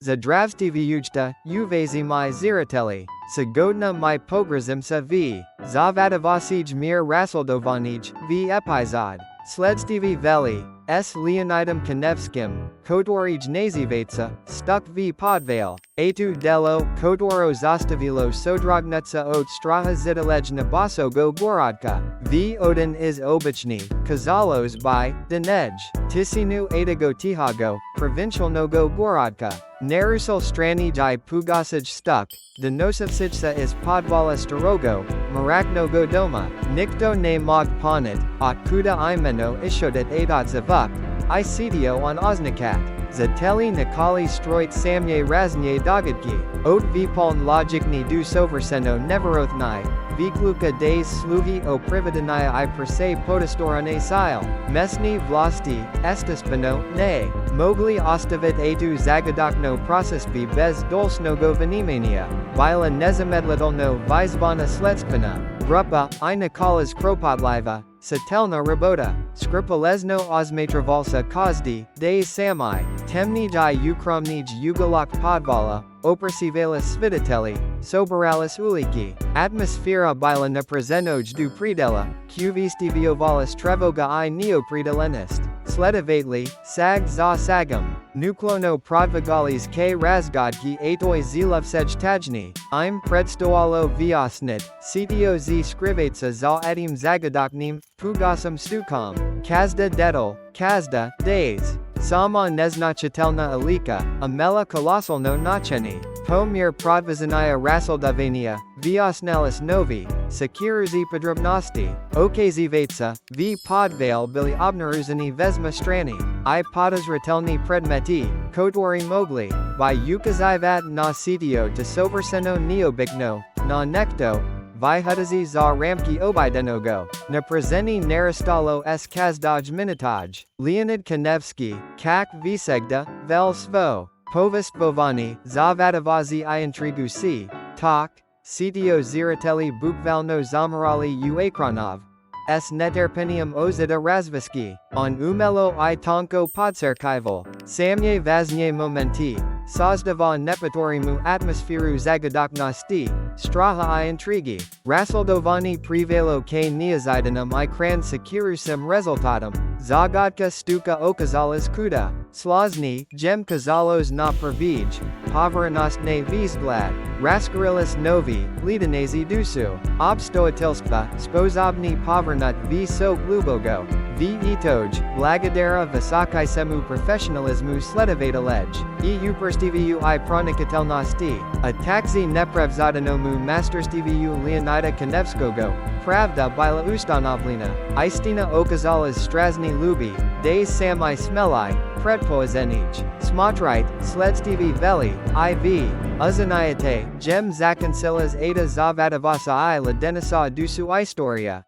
Zdravstvuyujta, uvezi my zirateli, Sagodna my pograzimsa v. Zavadavasij mir rasoldovanij, v epizod. Следствие veli, s Leonidom Kanevskim, Kodorij nazivatsa, Stuk v podvale, Atu delo, Kodoro zastavilo sodragnutsa od straha zidalej nabasogo gorodka, v Odin is obichni, Kazalos by, Dinej, Tisinu adago tihago, Provincial nogo gorodka. Narusal strani di pugasaj stuk, Denosavsijsa is podvala starogo, Marakno godoma, Nikto ne mog ponit, Ot kuda imeno ishodat adot zavuk, I sitio on oznakat, Zateli nikali stroit samye raznye dogadki, Ot vipoln logikni du soverseno neverothni, Vigluka des sluvi o privadanaya I per se podestorane sile, Mesni vlasti, estaspano, ne, Mogli ostavit atu zagadokno procesbi bez dolsnogo venimania, Vila nezamedladolno vizvana sletspana, Grupa, I nikolas kropodliva, Satelna rabota, Skripalesno osmatravalsa kozdi, des sami, Temnij ukromnij ugolok podvala, Opersivalis sviditeli, Soberalis uliki, Atmosfera bila neprezenoj du predela, Qvstiviovalis trevoga I neopredelenist, Sledevatli, Sag za sagam, Nuklono prodvagalis k razgodki atoi zilovsej tajni, Im predstoalo viosnit, Cto z skrivatsa za edim zagadoknim, Pugasam stukam, Kazda dedel, Kazda, days. Sama neznachatelna alika, Amela kolosalno nacheni, Pomir prodvazanaya rasoldavania, Viosnelis novi, Sakiruzi podrobnosti, Okazivatsa, V podvale bili obnaruzani vesma strani, I podazratelni predmeti, Kotori mogli, by ukazivat na sitio to soverseno neobikno, na nekto, Vihutazi za ramki obidenogo, na prezeni naristalo s kazdaj minitaj, Leonid Kanevsky, Kak visegda, vel svo, Povest bovani, zavadavazi I intrigu si, tak, Cto zirateli bukvalno zamarali uakronov, s neterpenium ozida razviski, on umelo I tonko podserkival, samye vaznie momenti, Sazdava nepatorimu atmosferu zagadoknosti, Straha I intrigi, Rasoldovani privelo k neazidanum I kran sekirusem rezultatum, Zagadka stuka okazalas kuda, Slazni, Jem kazalos na prvij, Poveranost ne vizglad, Raskarilis novi, Lidanazi dusu, Obstoatilstva, Spozobni povernut v so glubogo, v itoj, Blagadera visakaisemu professionalismu sledevatalej, EU perstivu I pronikatelnosti, a taxi neprevzadanomu masterstivu Leonida Kanevskogo, Pravda bila ustanovlina, Istina okazalas strazni lubi, des sami smelai, predpoazenij, Smotrite, Следствие veli, IV, Uzanayate, Jem zakansilas ada zavadavasa I la denisa dusu istoria.